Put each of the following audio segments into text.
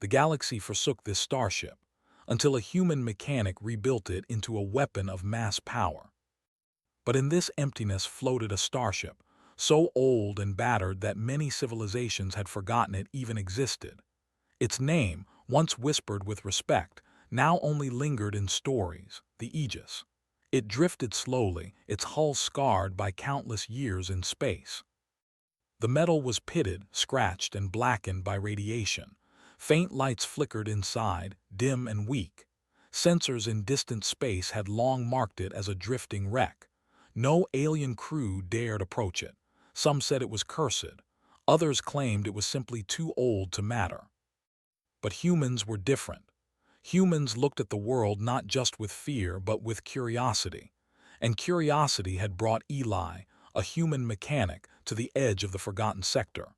The galaxy forsook this starship, until a human mechanic rebuilt it into a weapon of mass power. But in this emptiness floated a starship, so old and battered that many civilizations had forgotten it even existed. Its name, once whispered with respect, now only lingered in stories, the Aegis. It drifted slowly, its hull scarred by countless years in space. The metal was pitted, scratched, and blackened by radiation. Faint lights flickered inside, dim and weak. Sensors in distant space had long marked it as a drifting wreck. No alien crew dared approach it. Some said it was cursed. Others claimed it was simply too old to matter. But humans were different. Humans looked at the world not just with fear but with curiosity. And curiosity had brought Eli, a human mechanic, to the edge of the forgotten sector.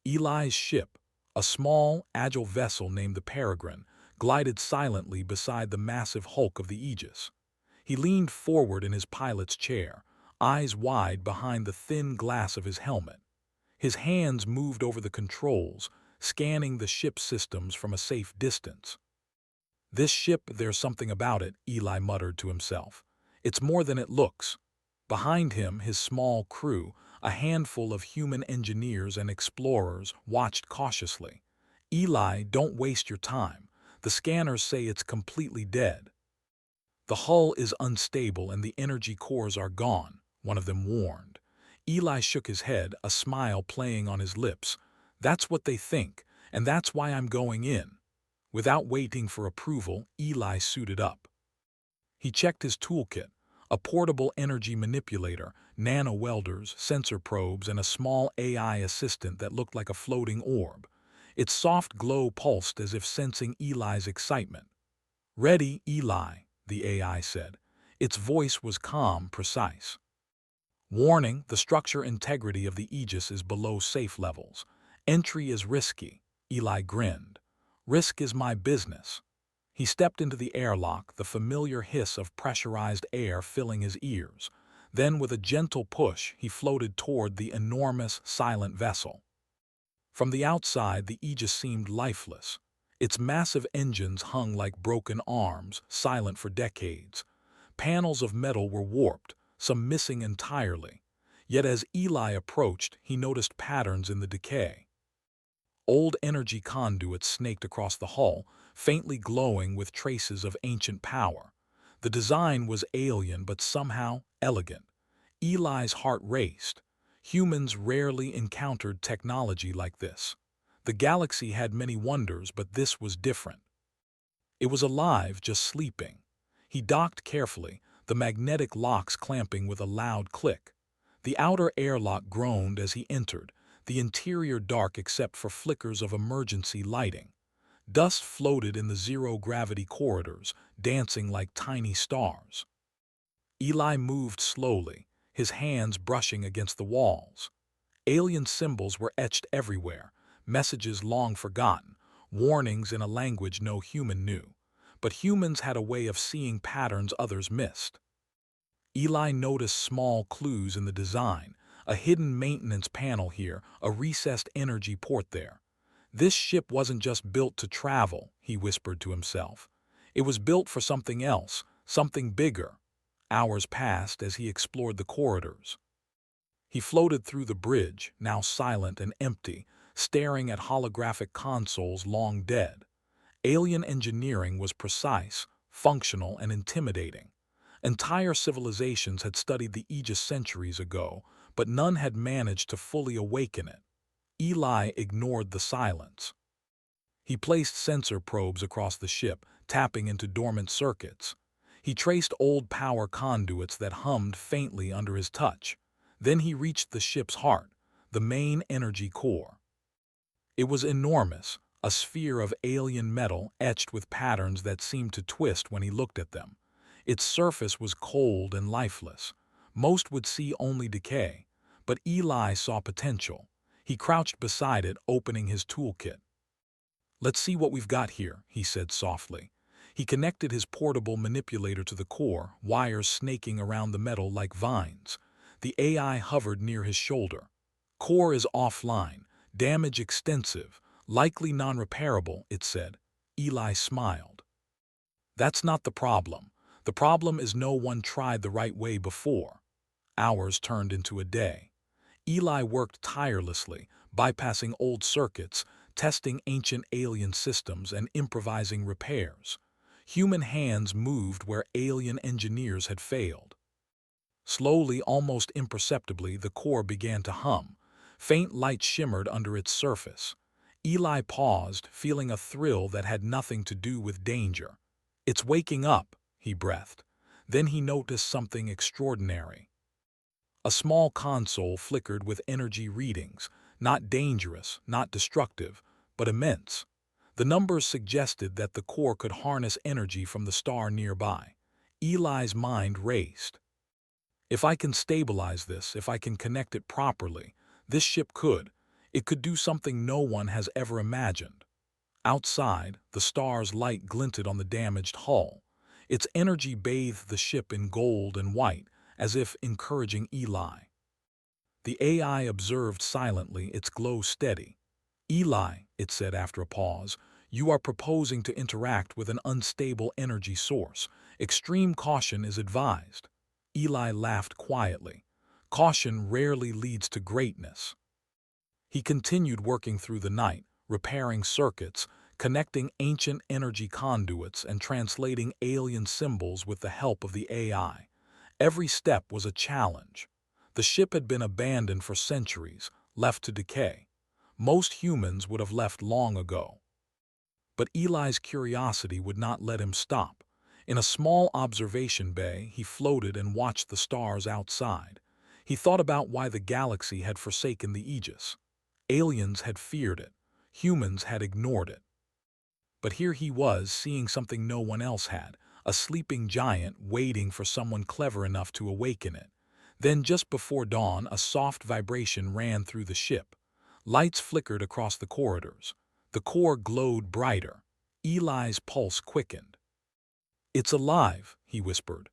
Eli's ship, a small, agile vessel named the Paragon, glided silently beside the massive hulk of the Aegis. He leaned forward in his pilot's chair, eyes wide behind the thin glass of his helmet. His hands moved over the controls, scanning the ship's systems from a safe distance. "This ship, there's something about it," Eli muttered to himself. "It's more than it looks." Behind him, his small crew, a handful of human engineers and explorers, watched cautiously. "Eli, don't waste your time. The scanners say it's completely dead." "The hull is unstable and the energy cores are gone," one of them warned. Eli shook his head, a smile playing on his lips. "That's what they think, and that's why I'm going in." Without waiting for approval, Eli suited up. He checked his toolkit, a portable energy manipulator, nano-welders, sensor probes, and a small AI assistant that looked like a floating orb. Its soft glow pulsed as if sensing Eli's excitement. "Ready, Eli," the AI said. Its voice was calm, precise. "Warning, the structure integrity of the Aegis is below safe levels. Entry is risky." Eli grinned. "Risk is my business." He stepped into the airlock, the familiar hiss of pressurized air filling his ears. Then, with a gentle push, he floated toward the enormous, silent vessel. From the outside, the Aegis seemed lifeless. Its massive engines hung like broken arms, silent for decades. Panels of metal were warped, some missing entirely. Yet as Eli approached, he noticed patterns in the decay. Old energy conduits snaked across the hull, faintly glowing with traces of ancient power. The design was alien but somehow elegant. Eli's heart raced. Humans rarely encountered technology like this. The galaxy had many wonders, but this was different. It was alive, just sleeping. He docked carefully, the magnetic locks clamping with a loud click. The outer airlock groaned as he entered, the interior dark except for flickers of emergency lighting. Dust floated in the zero-gravity corridors, dancing like tiny stars. Eli moved slowly, his hands brushing against the walls. Alien symbols were etched everywhere, messages long forgotten, warnings in a language no human knew. But humans had a way of seeing patterns others missed. Eli noticed small clues in the design, a hidden maintenance panel here, a recessed energy port there. "This ship wasn't just built to travel," he whispered to himself. "It was built for something else, something bigger." Hours passed as he explored the corridors. He floated through the bridge, now silent and empty, staring at holographic consoles long dead. Alien engineering was precise, functional, and intimidating. Entire civilizations had studied the Aegis centuries ago, but none had managed to fully awaken it. Eli ignored the silence. He placed sensor probes across the ship, tapping into dormant circuits. He traced old power conduits that hummed faintly under his touch. Then he reached the ship's heart, the main energy core. It was enormous, a sphere of alien metal etched with patterns that seemed to twist when he looked at them. Its surface was cold and lifeless. Most would see only decay, but Eli saw potential. He crouched beside it, opening his toolkit. "Let's see what we've got here," he said softly. He connected his portable manipulator to the core, wires snaking around the metal like vines. The AI hovered near his shoulder. "Core is offline, damage extensive. Likely non-repairable, it said. Eli smiled. That's not the problem. The problem is no one tried the right way before. Hours turned into a day. Eli worked tirelessly, bypassing old circuits, testing ancient alien systems, and improvising repairs. Human hands moved where alien engineers had failed. Slowly, almost imperceptibly, the core began to hum. Faint light shimmered under its surface. Eli paused, feeling a thrill that had nothing to do with danger. "It's waking up," he breathed. Then he noticed something extraordinary. A small console flickered with energy readings, not dangerous, not destructive, but immense. The numbers suggested that the core could harness energy from the star nearby. Eli's mind raced. If I can stabilize this, if I can connect it properly, this ship could. It could do something no one has ever imagined. Outside, the star's light glinted on the damaged hull. Its energy bathed the ship in gold and white, as if encouraging Eli. The AI observed silently, its glow steady. "Eli," it said after a pause, "you are proposing to interact with an unstable energy source. Extreme caution is advised." Eli laughed quietly. "Caution rarely leads to greatness." He continued working through the night, repairing circuits, connecting ancient energy conduits, and translating alien symbols with the help of the AI. Every step was a challenge. The ship had been abandoned for centuries, left to decay. Most humans would have left long ago. But Eli's curiosity would not let him stop. In a small observation bay, he floated and watched the stars outside. He thought about why the galaxy had forsaken the Aegis. Aliens had feared it. Humans had ignored it. But here he was, seeing something no one else had, a sleeping giant waiting for someone clever enough to awaken it. Then, just before dawn, a soft vibration ran through the ship. Lights flickered across the corridors. The core glowed brighter. Eli's pulse quickened. "It's alive," he whispered.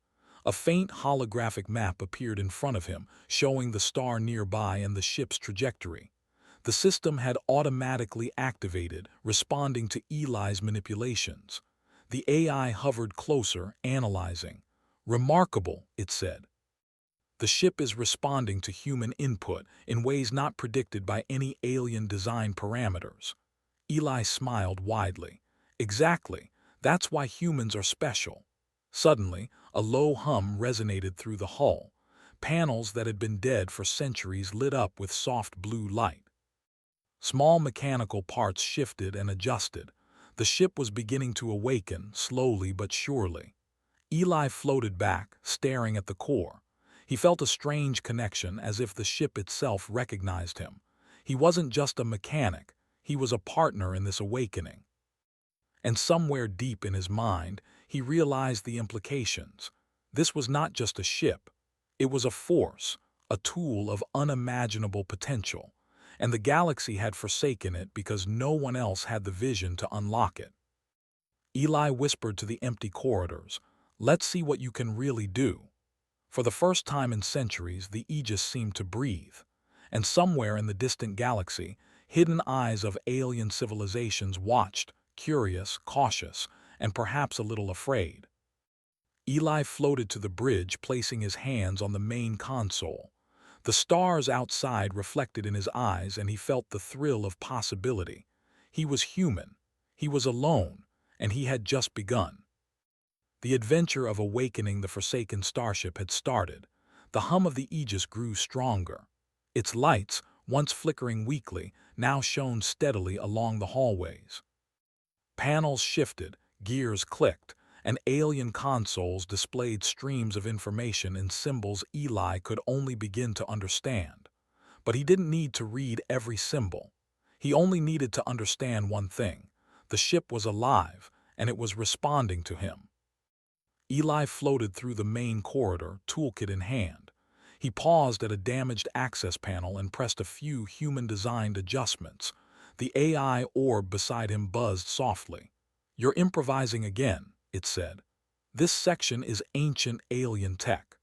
A faint holographic map appeared in front of him, showing the star nearby and the ship's trajectory. The system had automatically activated, responding to Eli's manipulations. The AI hovered closer, analyzing. "Remarkable," it said. "The ship is responding to human input in ways not predicted by any alien design parameters." Eli smiled widely. "Exactly. That's why humans are special." Suddenly, a low hum resonated through the hull. Panels that had been dead for centuries lit up with soft blue light. Small mechanical parts shifted and adjusted. The ship was beginning to awaken, slowly but surely. Eli floated back, staring at the core. He felt a strange connection, as if the ship itself recognized him. He wasn't just a mechanic, he was a partner in this awakening. And somewhere deep in his mind, he realized the implications. This was not just a ship. It was a force, a tool of unimaginable potential. And the galaxy had forsaken it because no one else had the vision to unlock it. Eli whispered to the empty corridors, "Let's see what you can really do." For the first time in centuries, the Aegis seemed to breathe. And somewhere in the distant galaxy, hidden eyes of alien civilizations watched, curious, cautious, and perhaps a little afraid. Eli floated to the bridge, placing his hands on the main console. The stars outside reflected in his eyes, and he felt the thrill of possibility. He was human, he was alone, and he had just begun. The adventure of awakening the forsaken starship had started. The hum of the Aegis grew stronger. Its lights, once flickering weakly, now shone steadily along the hallways. Panels shifted, gears clicked, and alien consoles displayed streams of information in symbols Eli could only begin to understand. But he didn't need to read every symbol. He only needed to understand one thing. The ship was alive, and it was responding to him. Eli floated through the main corridor, toolkit in hand. He paused at a damaged access panel and pressed a few human-designed adjustments. The AI orb beside him buzzed softly. "You're improvising again," it said. "This section is ancient alien tech.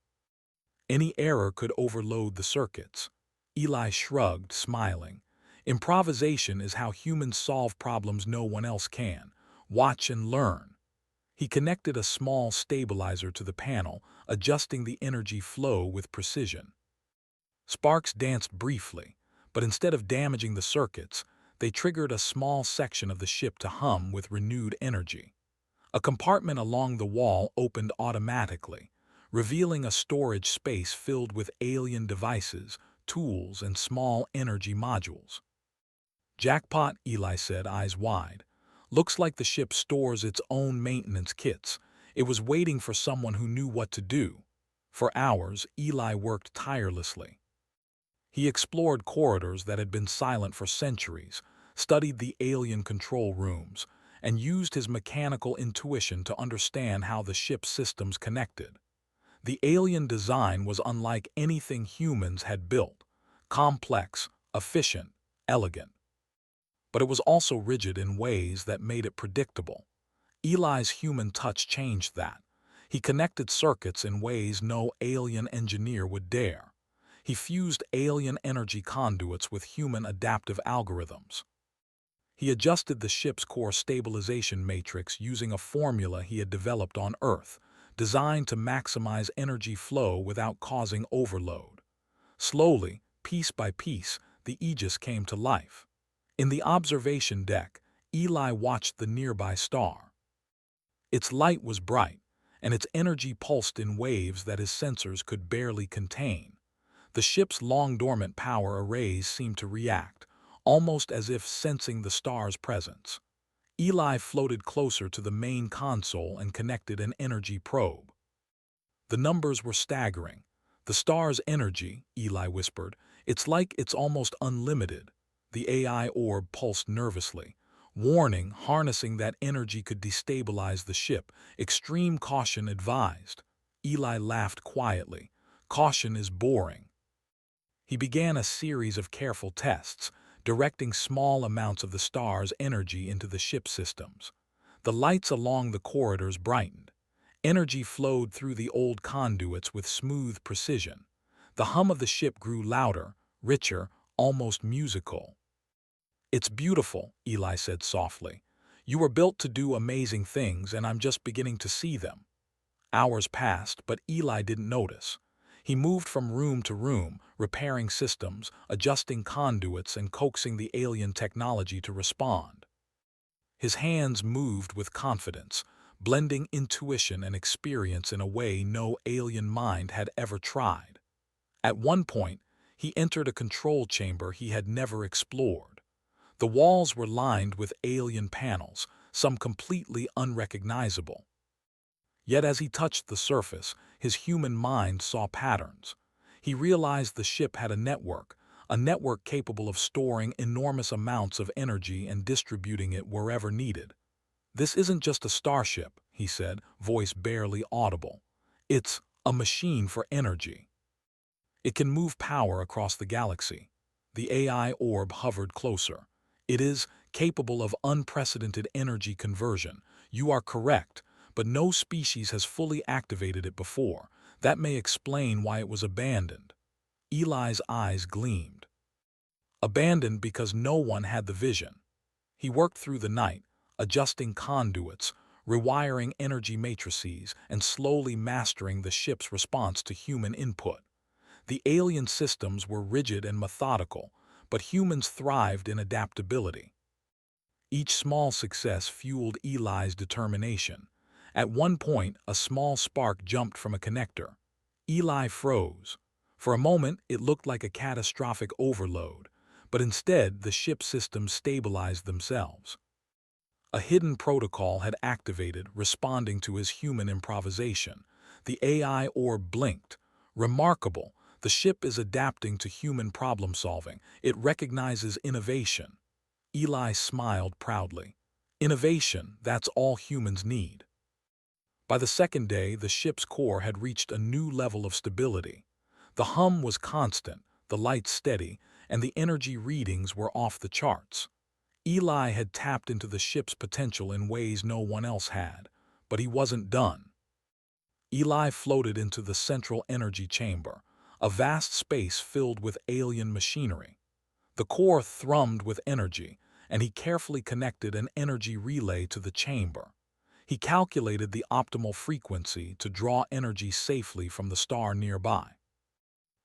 Any error could overload the circuits." Eli shrugged, smiling. Improvisation is how humans solve problems no one else can. Watch and learn. He connected a small stabilizer to the panel, adjusting the energy flow with precision. Sparks danced briefly, but instead of damaging the circuits, they triggered a small section of the ship to hum with renewed energy. A compartment along the wall opened automatically, revealing a storage space filled with alien devices, tools, and small energy modules. "Jackpot," Eli said, eyes wide. "Looks like the ship stores its own maintenance kits. It was waiting for someone who knew what to do." For hours, Eli worked tirelessly. He explored corridors that had been silent for centuries, studied the alien control rooms, and used his mechanical intuition to understand how the ship's systems connected. The alien design was unlike anything humans had built: complex, efficient, elegant. But it was also rigid in ways that made it predictable. Eli's human touch changed that. He connected circuits in ways no alien engineer would dare. He fused alien energy conduits with human adaptive algorithms. He adjusted the ship's core stabilization matrix using a formula he had developed on Earth, designed to maximize energy flow without causing overload. Slowly, piece by piece, the Aegis came to life. In the observation deck, Eli watched the nearby star. Its light was bright, and its energy pulsed in waves that his sensors could barely contain. The ship's long-dormant power arrays seemed to react, almost as if sensing the star's presence. Eli floated closer to the main console and connected an energy probe. The numbers were staggering. "The star's energy," Eli whispered, "it's almost unlimited." The AI orb pulsed nervously. "Warning, harnessing that energy could destabilize the ship. Extreme caution advised." Eli laughed quietly. "Caution is boring." He began a series of careful tests, directing small amounts of the star's energy into the ship systems. The lights along the corridors brightened. Energy flowed through the old conduits with smooth precision. The hum of the ship grew louder, richer, almost musical. "It's beautiful," Eli said softly. "You were built to do amazing things, and I'm just beginning to see them." Hours passed, but Eli didn't notice. He moved from room to room, repairing systems, adjusting conduits, and coaxing the alien technology to respond. His hands moved with confidence, blending intuition and experience in a way no alien mind had ever tried. At one point, he entered a control chamber he had never explored. The walls were lined with alien panels, some completely unrecognizable. Yet as he touched the surface, his human mind saw patterns. He realized the ship had a network capable of storing enormous amounts of energy and distributing it wherever needed. "This isn't just a starship," he said, voice barely audible. "It's a machine for energy. It can move power across the galaxy." The AI orb hovered closer. "It is capable of unprecedented energy conversion. You are correct, but no species has fully activated it before. That may explain why it was abandoned." Eli's eyes gleamed. Abandoned because no one had the vision. He worked through the night, adjusting conduits, rewiring energy matrices, and slowly mastering the ship's response to human input. The alien systems were rigid and methodical, but humans thrived in adaptability. Each small success fueled Eli's determination. At one point, a small spark jumped from a connector. Eli froze. For a moment, it looked like a catastrophic overload, but instead the ship systems stabilized themselves. A hidden protocol had activated, responding to his human improvisation. The AI orb blinked. "Remarkable. The ship is adapting to human problem-solving. It recognizes innovation." Eli smiled proudly. "Innovation, that's all humans need." By the second day, the ship's core had reached a new level of stability. The hum was constant, the lights steady, and the energy readings were off the charts. Eli had tapped into the ship's potential in ways no one else had, but he wasn't done. Eli floated into the central energy chamber, a vast space filled with alien machinery. The core thrummed with energy, and he carefully connected an energy relay to the chamber. He calculated the optimal frequency to draw energy safely from the star nearby.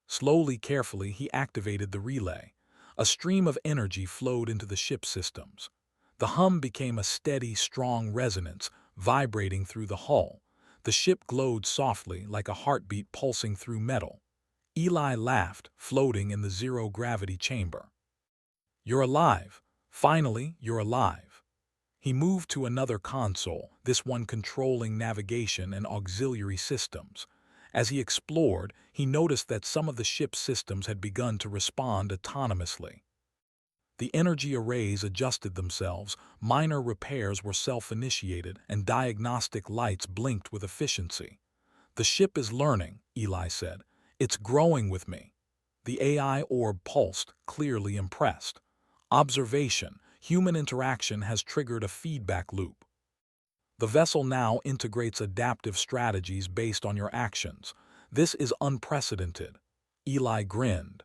Slowly, carefully, he activated the relay. A stream of energy flowed into the ship's systems. The hum became a steady, strong resonance, vibrating through the hull. The ship glowed softly, like a heartbeat pulsing through metal. Eli laughed, floating in the zero-gravity chamber. "You're alive. Finally, you're alive." He moved to another console, this one controlling navigation and auxiliary systems. As he explored, he noticed that some of the ship's systems had begun to respond autonomously. The energy arrays adjusted themselves, minor repairs were self-initiated, and diagnostic lights blinked with efficiency. "The ship is learning," Eli said. "It's growing with me." The AI orb pulsed, clearly impressed. Observation: human interaction has triggered a feedback loop. The vessel now integrates adaptive strategies based on your actions. This is unprecedented. Eli grinned.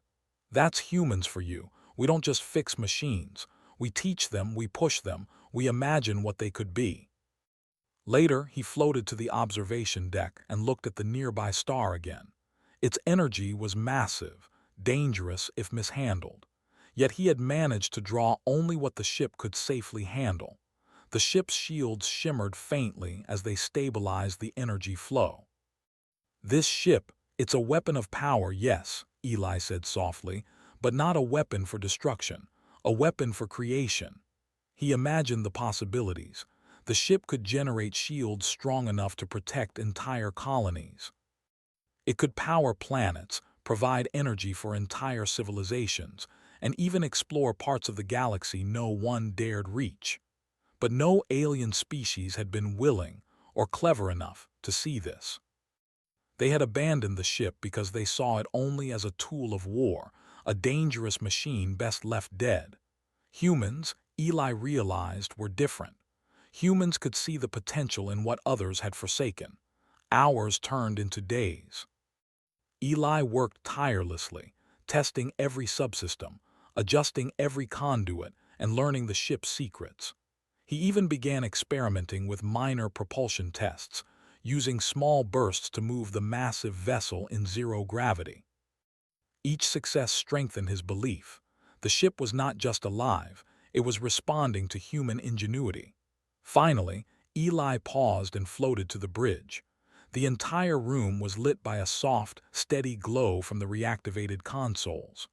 "That's humans for you. We don't just fix machines. We teach them, we push them, we imagine what they could be." Later, he floated to the observation deck and looked at the nearby star again. Its energy was massive, dangerous if mishandled. Yet he had managed to draw only what the ship could safely handle. The ship's shields shimmered faintly as they stabilized the energy flow. "This ship, it's a weapon of power, yes," Eli said softly, "but not a weapon for destruction, a weapon for creation." He imagined the possibilities. The ship could generate shields strong enough to protect entire colonies. It could power planets, provide energy for entire civilizations, and even explore parts of the galaxy no one dared reach. But no alien species had been willing or clever enough to see this. They had abandoned the ship because they saw it only as a tool of war, a dangerous machine best left dead. Humans, Eli realized, were different. Humans could see the potential in what others had forsaken. Hours turned into days. Eli worked tirelessly, testing every subsystem, adjusting every conduit, and learning the ship's secrets. He even began experimenting with minor propulsion tests, using small bursts to move the massive vessel in zero gravity. Each success strengthened his belief. The ship was not just alive, it was responding to human ingenuity. Finally, Eli paused and floated to the bridge. The entire room was lit by a soft, steady glow from the reactivated consoles.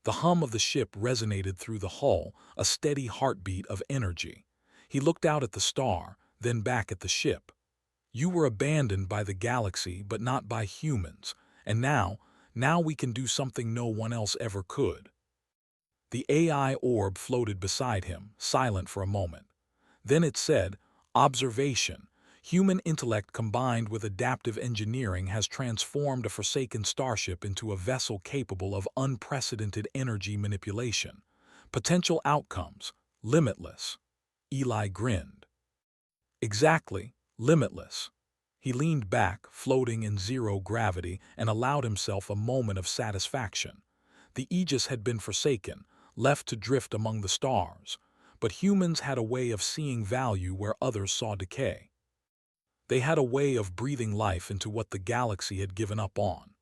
The hum of the ship resonated through the hull, a steady heartbeat of energy. He looked out at the star, then back at the ship. "You were abandoned by the galaxy, but not by humans, and now we can do something no one else ever could." The AI orb floated beside him, silent for a moment. Then it said, "Observation. Human intellect combined with adaptive engineering has transformed a forsaken starship into a vessel capable of unprecedented energy manipulation. Potential outcomes: limitless." Eli grinned. "Exactly, limitless." He leaned back, floating in zero gravity, and allowed himself a moment of satisfaction. The Aegis had been forsaken, left to drift among the stars, but humans had a way of seeing value where others saw decay. They had a way of breathing life into what the galaxy had given up on.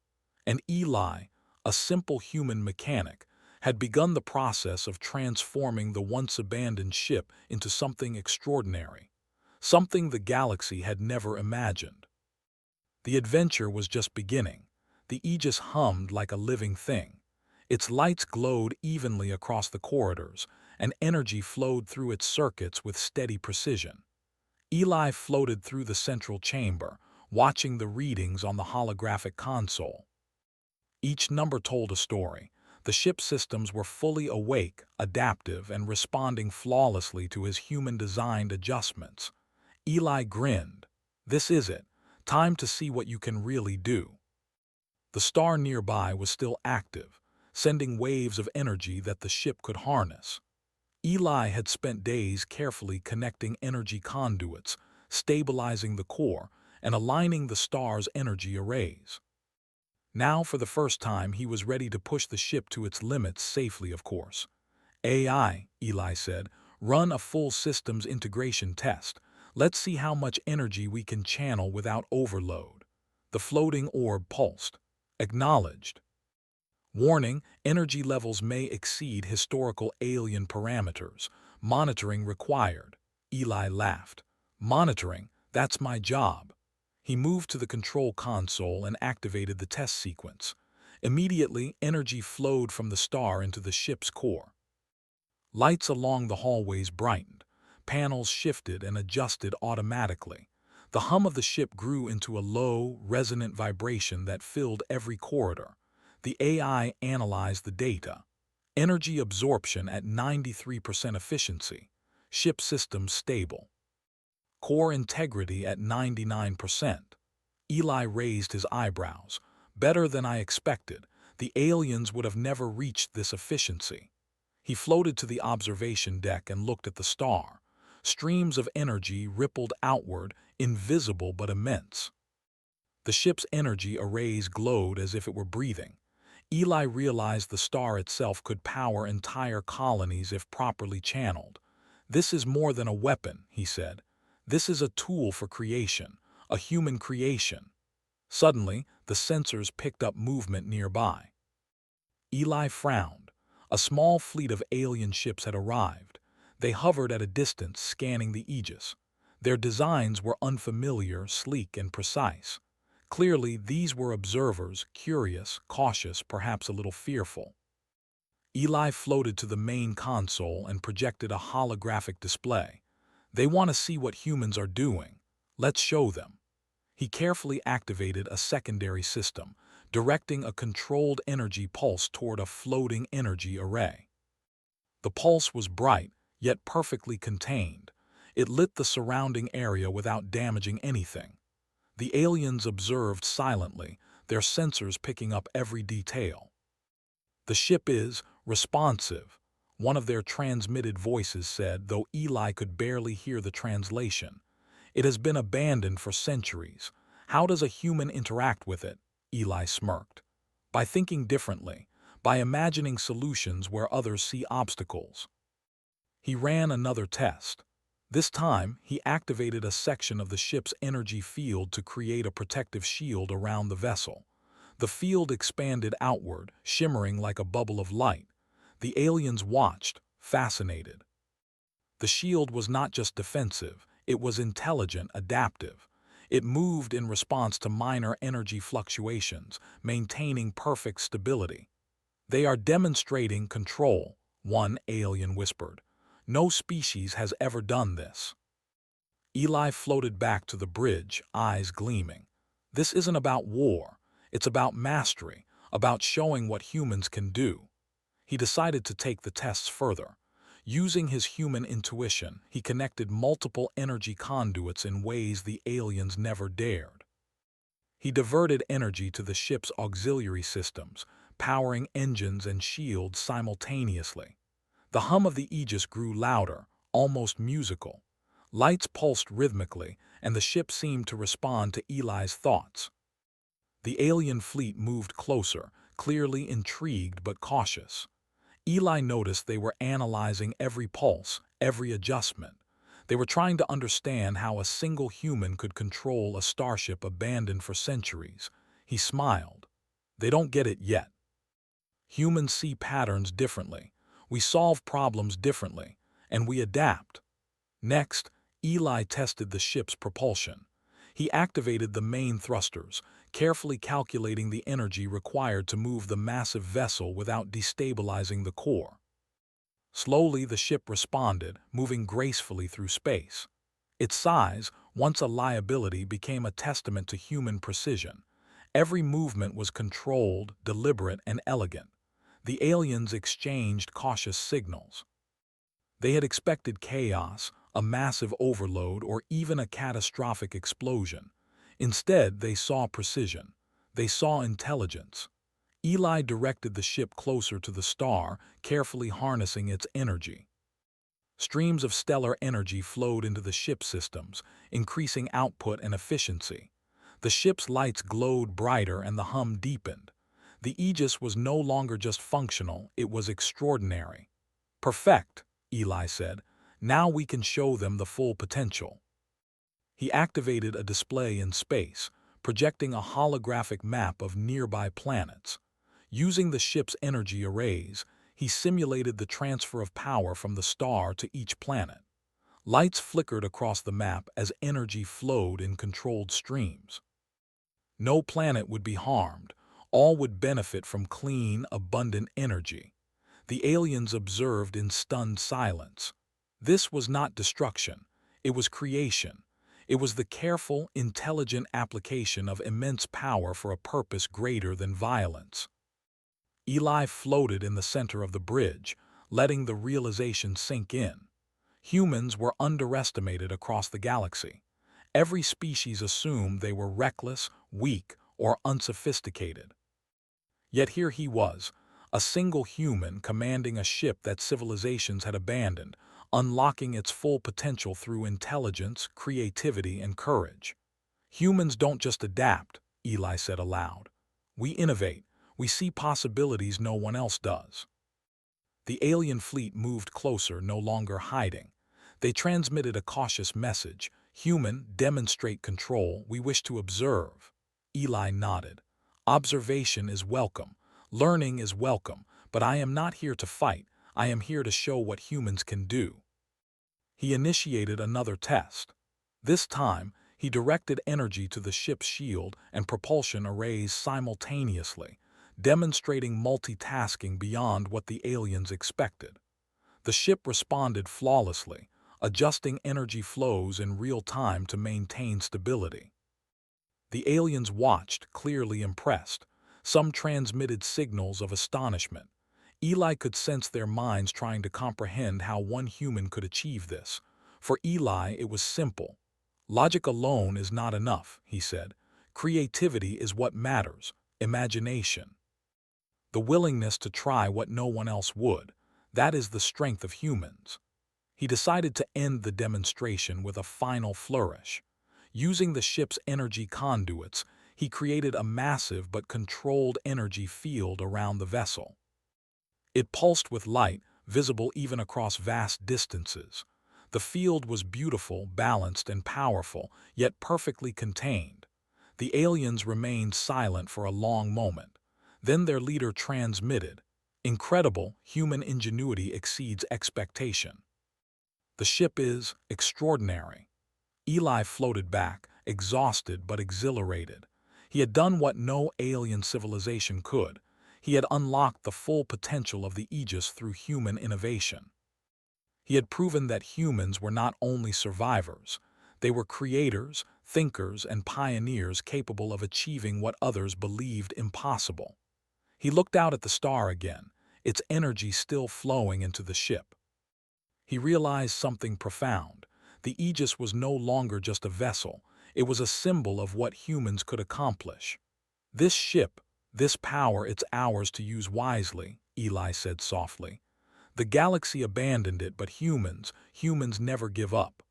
And Eli, a simple human mechanic, had begun the process of transforming the once-abandoned ship into something extraordinary, something the galaxy had never imagined. The adventure was just beginning. The Aegis hummed like a living thing. Its lights glowed evenly across the corridors, and energy flowed through its circuits with steady precision. Eli floated through the central chamber, watching the readings on the holographic console. Each number told a story. The ship systems were fully awake, adaptive, and responding flawlessly to his human-designed adjustments. Eli grinned. "This is it. Time to see what you can really do." The star nearby was still active, sending waves of energy that the ship could harness. Eli had spent days carefully connecting energy conduits, stabilizing the core, and aligning the star's energy arrays. Now, for the first time, he was ready to push the ship to its limits safely, of course. AI, Eli said, run a full systems integration test. Let's see how much energy we can channel without overload. The floating orb pulsed. Acknowledged. Warning, energy levels may exceed historical alien parameters. Monitoring required. Eli laughed. Monitoring? That's my job. He moved to the control console and activated the test sequence. Immediately, energy flowed from the star into the ship's core. Lights along the hallways brightened. Panels shifted and adjusted automatically. The hum of the ship grew into a low, resonant vibration that filled every corridor. The AI analyzed the data. Energy absorption at 93% efficiency. Ship systems stable. Core integrity at 99%. Eli raised his eyebrows. Better than I expected. The aliens would have never reached this efficiency. He floated to the observation deck and looked at the star. Streams of energy rippled outward, invisible but immense. The ship's energy arrays glowed as if it were breathing. Eli realized the star itself could power entire colonies if properly channeled. This is more than a weapon, he said. This is a tool for creation, a human creation. Suddenly, the sensors picked up movement nearby. Eli frowned. A small fleet of alien ships had arrived. They hovered at a distance, scanning the Aegis. Their designs were unfamiliar, sleek, and precise. Clearly, these were observers, curious, cautious, perhaps a little fearful. Eli floated to the main console and projected a holographic display. They want to see what humans are doing. Let's show them. He carefully activated a secondary system, directing a controlled energy pulse toward a floating energy array. The pulse was bright, yet perfectly contained. It lit the surrounding area without damaging anything. The aliens observed silently, their sensors picking up every detail. The ship is responsive, one of their transmitted voices said, though Eli could barely hear the translation. It has been abandoned for centuries. How does a human interact with it? Eli smirked. By thinking differently, by imagining solutions where others see obstacles. He ran another test. This time, he activated a section of the ship's energy field to create a protective shield around the vessel. The field expanded outward, shimmering like a bubble of light. The aliens watched, fascinated. The shield was not just defensive, it was intelligent, adaptive. It moved in response to minor energy fluctuations, maintaining perfect stability. They are demonstrating control, one alien whispered. No species has ever done this. Eli floated back to the bridge, eyes gleaming. This isn't about war. It's about mastery, about showing what humans can do. He decided to take the tests further. Using his human intuition, he connected multiple energy conduits in ways the aliens never dared. He diverted energy to the ship's auxiliary systems, powering engines and shields simultaneously. The hum of the Aegis grew louder, almost musical. Lights pulsed rhythmically, and the ship seemed to respond to Eli's thoughts. The alien fleet moved closer, clearly intrigued but cautious. Eli noticed they were analyzing every pulse, every adjustment. They were trying to understand how a single human could control a starship abandoned for centuries. He smiled. They don't get it yet. Humans see patterns differently. We solve problems differently, and we adapt. Next, Eli tested the ship's propulsion. He activated the main thrusters, carefully calculating the energy required to move the massive vessel without destabilizing the core. Slowly, the ship responded, moving gracefully through space. Its size, once a liability, became a testament to human precision. Every movement was controlled, deliberate, and elegant. The aliens exchanged cautious signals. They had expected chaos, a massive overload, or even a catastrophic explosion. Instead, they saw precision. They saw intelligence. Eli directed the ship closer to the star, carefully harnessing its energy. Streams of stellar energy flowed into the ship systems, increasing output and efficiency. The ship's lights glowed brighter and the hum deepened. The Aegis was no longer just functional, it was extraordinary. "Perfect," Eli said. "Now we can show them the full potential." He activated a display in space, projecting a holographic map of nearby planets. Using the ship's energy arrays, he simulated the transfer of power from the star to each planet. Lights flickered across the map as energy flowed in controlled streams. No planet would be harmed. All would benefit from clean, abundant energy. The aliens observed in stunned silence. This was not destruction. It was creation. It was the careful, intelligent application of immense power for a purpose greater than violence. Eli floated in the center of the bridge, letting the realization sink in. Humans were underestimated across the galaxy. Every species assumed they were reckless, weak, or unsophisticated. Yet here he was, a single human commanding a ship that civilizations had abandoned, unlocking its full potential through intelligence, creativity, and courage. "Humans don't just adapt," Eli said aloud. "We innovate. We see possibilities no one else does." The alien fleet moved closer, no longer hiding. They transmitted a cautious message. "Human, demonstrate control. We wish to observe." Eli nodded. "Observation is welcome. Learning is welcome. But I am not here to fight. I am here to show what humans can do." He initiated another test. This time, he directed energy to the ship's shield and propulsion arrays simultaneously, demonstrating multitasking beyond what the aliens expected. The ship responded flawlessly, adjusting energy flows in real time to maintain stability. The aliens watched, clearly impressed. Some transmitted signals of astonishment. Eli could sense their minds trying to comprehend how one human could achieve this. For Eli, it was simple. "Logic alone is not enough," he said. "Creativity is what matters, imagination. The willingness to try what no one else would. That is the strength of humans." He decided to end the demonstration with a final flourish. Using the ship's energy conduits, he created a massive but controlled energy field around the vessel. It pulsed with light, visible even across vast distances. The field was beautiful, balanced, and powerful, yet perfectly contained. The aliens remained silent for a long moment. Then their leader transmitted, "Incredible, human ingenuity exceeds expectation. The ship is extraordinary." Eli floated back, exhausted but exhilarated. He had done what no alien civilization could. He had unlocked the full potential of the Aegis through human innovation. He had proven that humans were not only survivors, they were creators, thinkers, and pioneers capable of achieving what others believed impossible. He looked out at the star again, its energy still flowing into the ship. He realized something profound. The Aegis was no longer just a vessel, it was a symbol of what humans could accomplish. "This ship, this power, it's ours to use wisely," Eli said softly. "The galaxy abandoned it, but humans never give up.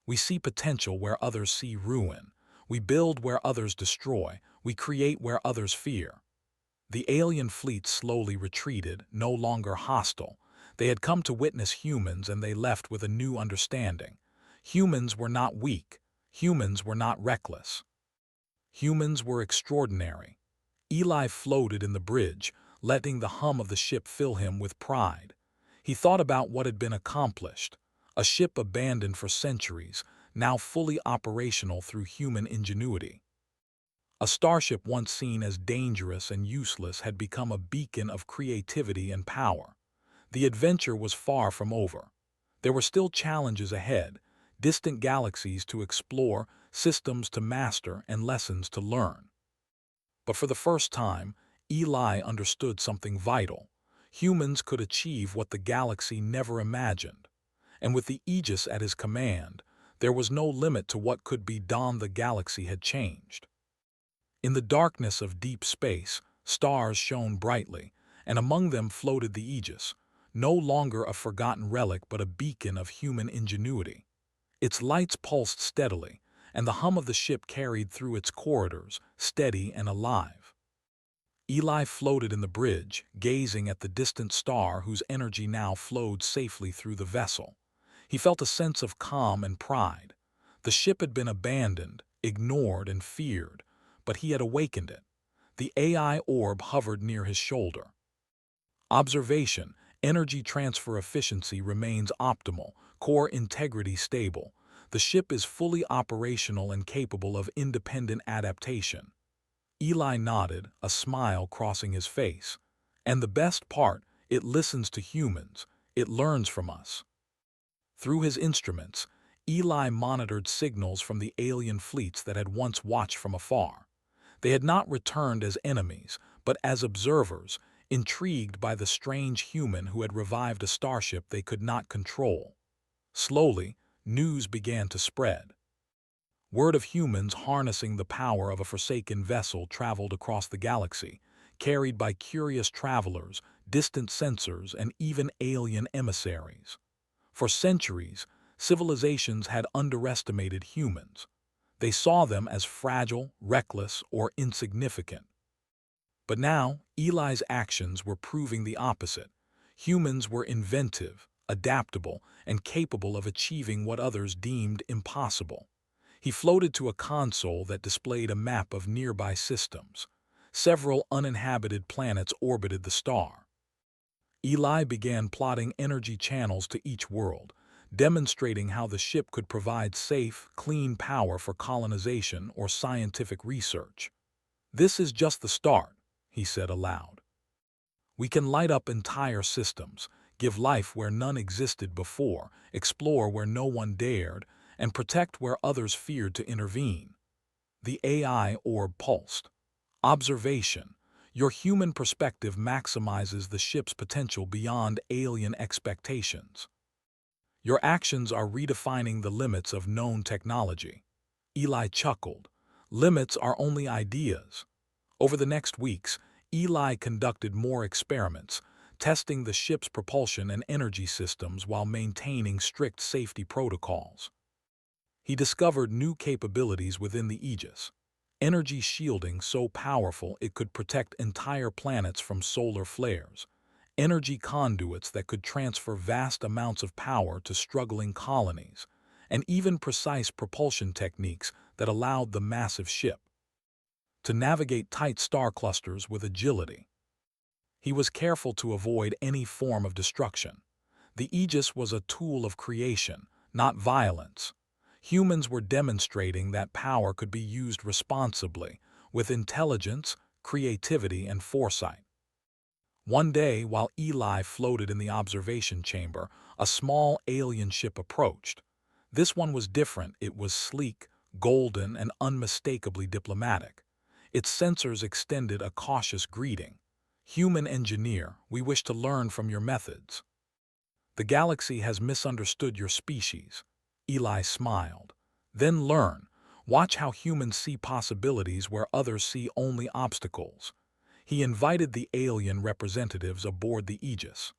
We see potential where others see ruin. We build where others destroy. We create where others fear." The alien fleet slowly retreated, no longer hostile. They had come to witness humans, and they left with a new understanding. Humans were not weak. Humans were not reckless. Humans were extraordinary. Eli floated in the bridge, letting the hum of the ship fill him with pride. He thought about what had been accomplished. A ship abandoned for centuries, now fully operational through human ingenuity. A starship once seen as dangerous and useless had become a beacon of creativity and power. The adventure was far from over. There were still challenges ahead, distant galaxies to explore, systems to master, and lessons to learn. But for the first time, Eli understood something vital. Humans could achieve what the galaxy never imagined. And with the Aegis at his command, there was no limit to what could be done. The galaxy had changed. In the darkness of deep space, stars shone brightly, and among them floated the Aegis, no longer a forgotten relic but a beacon of human ingenuity. Its lights pulsed steadily, and the hum of the ship carried through its corridors, steady and alive. Eli floated in the bridge, gazing at the distant star whose energy now flowed safely through the vessel. He felt a sense of calm and pride. The ship had been abandoned, ignored, and feared, but he had awakened it. The AI orb hovered near his shoulder. Observation: energy transfer efficiency remains optimal, core integrity stable. The ship is fully operational and capable of independent adaptation. Eli nodded, a smile crossing his face. And the best part, it listens to humans. It learns from us. Through his instruments, Eli monitored signals from the alien fleets that had once watched from afar. They had not returned as enemies, but as observers, intrigued by the strange human who had revived a starship they could not control. Slowly, news began to spread. Word of humans harnessing the power of a forsaken vessel traveled across the galaxy, carried by curious travelers, distant sensors, and even alien emissaries. For centuries, civilizations had underestimated humans. They saw them as fragile, reckless, or insignificant. But now, Eli's actions were proving the opposite. Humans were inventive, adaptable, and capable of achieving what others deemed impossible. He floated to a console that displayed a map of nearby systems. Several uninhabited planets orbited the star. Eli began plotting energy channels to each world, demonstrating how the ship could provide safe, clean power for colonization or scientific research. "This is just the start," he said aloud. "We can light up entire systems, give life where none existed before, explore where no one dared, and protect where others feared to intervene." The AI orb pulsed. Observation: your human perspective maximizes the ship's potential beyond alien expectations. Your actions are redefining the limits of known technology. Eli chuckled. Limits are only ideas. Over the next weeks, Eli conducted more experiments, testing the ship's propulsion and energy systems while maintaining strict safety protocols. He discovered new capabilities within the Aegis. Energy shielding so powerful it could protect entire planets from solar flares. Energy conduits that could transfer vast amounts of power to struggling colonies. And even precise propulsion techniques that allowed the massive ship to navigate tight star clusters with agility. He was careful to avoid any form of destruction. The Aegis was a tool of creation, not violence. Humans were demonstrating that power could be used responsibly, with intelligence, creativity, and foresight. One day, while Eli floated in the observation chamber, a small alien ship approached. This one was different. It was sleek, golden, and unmistakably diplomatic. Its sensors extended a cautious greeting. "Human engineer, we wish to learn from your methods. The galaxy has misunderstood your species." Eli smiled. "Then learn. Watch how humans see possibilities where others see only obstacles." He invited the alien representatives aboard the Aegis.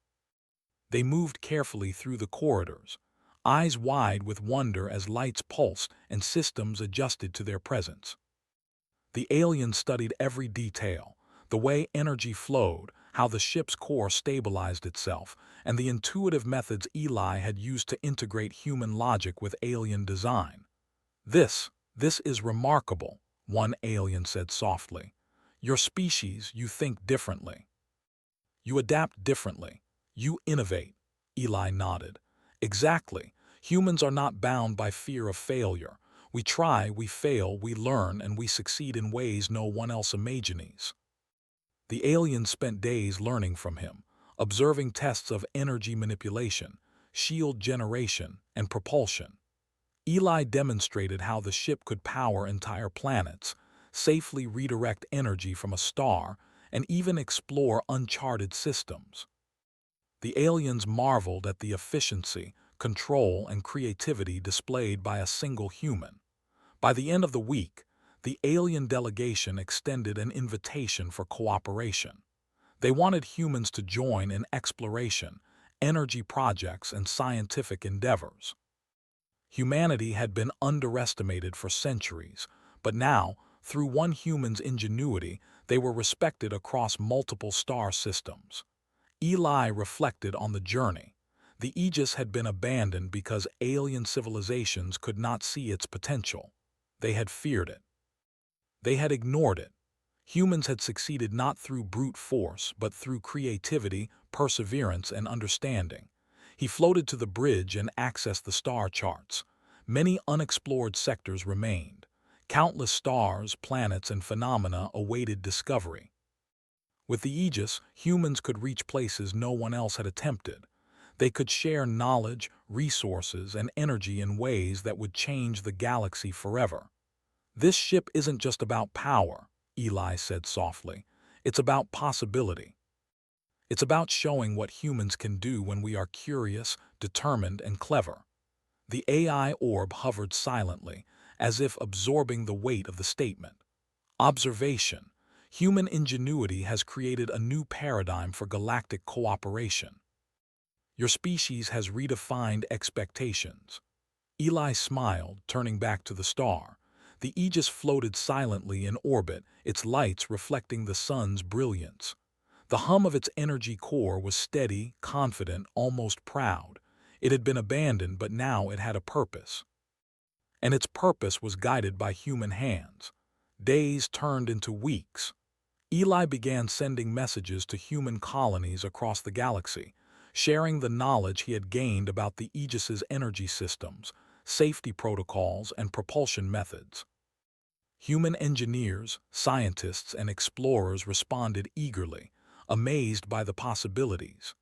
They moved carefully through the corridors, eyes wide with wonder as lights pulsed and systems adjusted to their presence. The aliens studied every detail: the way energy flowed, how the ship's core stabilized itself, and the intuitive methods Eli had used to integrate human logic with alien design. This is remarkable," one alien said softly. "Your species, you think differently. You adapt differently. You innovate." Eli nodded. "Exactly. Humans are not bound by fear of failure. We try, we fail, we learn, and we succeed in ways no one else imagines." The aliens spent days learning from him, observing tests of energy manipulation, shield generation, and propulsion. Eli demonstrated how the ship could power entire planets, safely redirect energy from a star, and even explore uncharted systems. The aliens marveled at the efficiency, control, and creativity displayed by a single human. By the end of the week, the alien delegation extended an invitation for cooperation. They wanted humans to join in exploration, energy projects, and scientific endeavors. Humanity had been underestimated for centuries, but now, through one human's ingenuity, they were respected across multiple star systems. Eli reflected on the journey. The Aegis had been abandoned because alien civilizations could not see its potential. They had feared it. They had ignored it. Humans had succeeded not through brute force, but through creativity, perseverance, and understanding. He floated to the bridge and accessed the star charts. Many unexplored sectors remained. Countless stars, planets, and phenomena awaited discovery. With the Aegis, humans could reach places no one else had attempted. They could share knowledge, resources, and energy in ways that would change the galaxy forever. "This ship isn't just about power," Eli said softly. "It's about possibility. It's about showing what humans can do when we are curious, determined, and clever." The AI orb hovered silently, as if absorbing the weight of the statement. Observation. Human ingenuity has created a new paradigm for galactic cooperation. Your species has redefined expectations. Eli smiled, turning back to the star. The Aegis floated silently in orbit, its lights reflecting the sun's brilliance. The hum of its energy core was steady, confident, almost proud. It had been abandoned, but now it had a purpose. And its purpose was guided by human hands. Days turned into weeks. Eli began sending messages to human colonies across the galaxy, sharing the knowledge he had gained about the Aegis's energy systems, safety protocols, and propulsion methods. Human engineers, scientists, and explorers responded eagerly, amazed by the possibilities.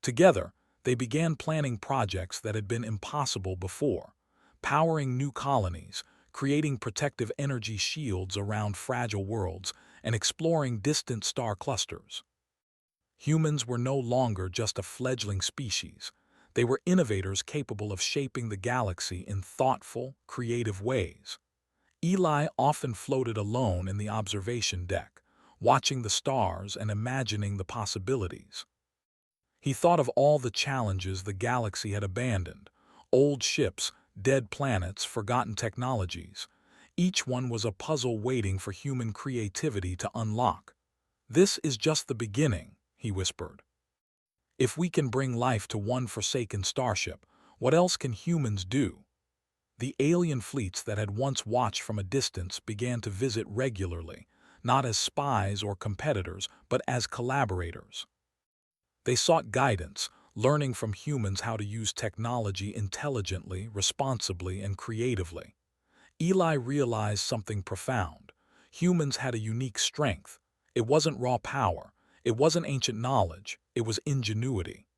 Together, they began planning projects that had been impossible before, powering new colonies, creating protective energy shields around fragile worlds, and exploring distant star clusters. Humans were no longer just a fledgling species. They were innovators capable of shaping the galaxy in thoughtful, creative ways. Eli often floated alone in the observation deck, watching the stars and imagining the possibilities. He thought of all the challenges the galaxy had abandoned: old ships, dead planets, forgotten technologies. Each one was a puzzle waiting for human creativity to unlock. "This is just the beginning," he whispered. "If we can bring life to one forsaken starship, what else can humans do?" The alien fleets that had once watched from a distance began to visit regularly, not as spies or competitors, but as collaborators. They sought guidance, learning from humans how to use technology intelligently, responsibly, and creatively. Eli realized something profound. Humans had a unique strength. It wasn't raw power. It wasn't ancient knowledge. It was ingenuity.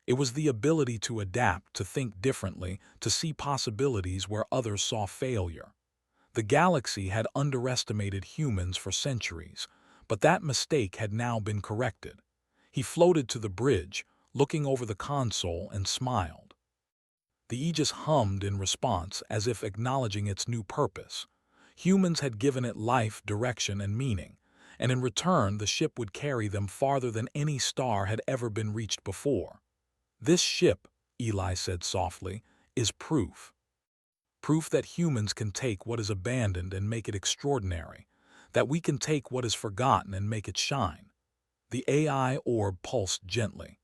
It was the ability to adapt, to think differently, to see possibilities where others saw failure. The galaxy had underestimated humans for centuries, but that mistake had now been corrected. He floated to the bridge, looking over the console, and smiled. The Aegis hummed in response, as if acknowledging its new purpose. Humans had given it life, direction, and meaning, and in return the ship would carry them farther than any star had ever been reached before. "This ship," Eli said softly, "is proof. Proof that humans can take what is abandoned and make it extraordinary, that we can take what is forgotten and make it shine." The AI orb pulsed gently.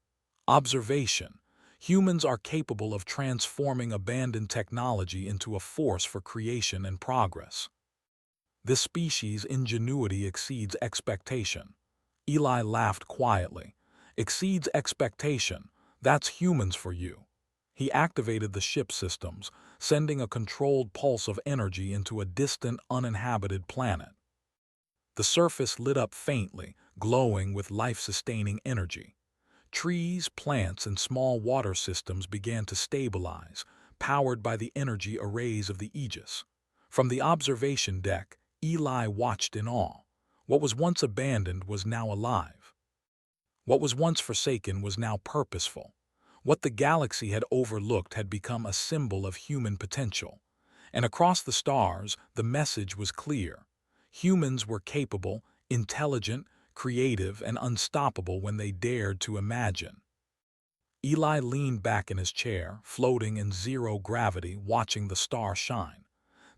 Observation. Humans are capable of transforming abandoned technology into a force for creation and progress. This species' ingenuity exceeds expectation. Eli laughed quietly. "Exceeds expectation. That's humans for you." He activated the ship systems, sending a controlled pulse of energy into a distant, uninhabited planet. The surface lit up faintly, glowing with life-sustaining energy. Trees, plants, and small water systems began to stabilize, powered by the energy arrays of the Aegis. From the observation deck, Eli watched in awe. What was once abandoned was now alive. What was once forsaken was now purposeful. What the galaxy had overlooked had become a symbol of human potential. And across the stars, the message was clear. Humans were capable, intelligent, creative, and unstoppable when they dared to imagine. Eli leaned back in his chair, floating in zero gravity, watching the star shine.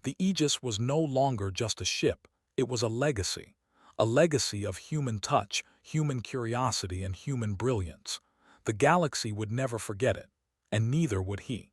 The Aegis was no longer just a ship, it was a legacy of human touch, human curiosity, and human brilliance. The galaxy would never forget it, and neither would he.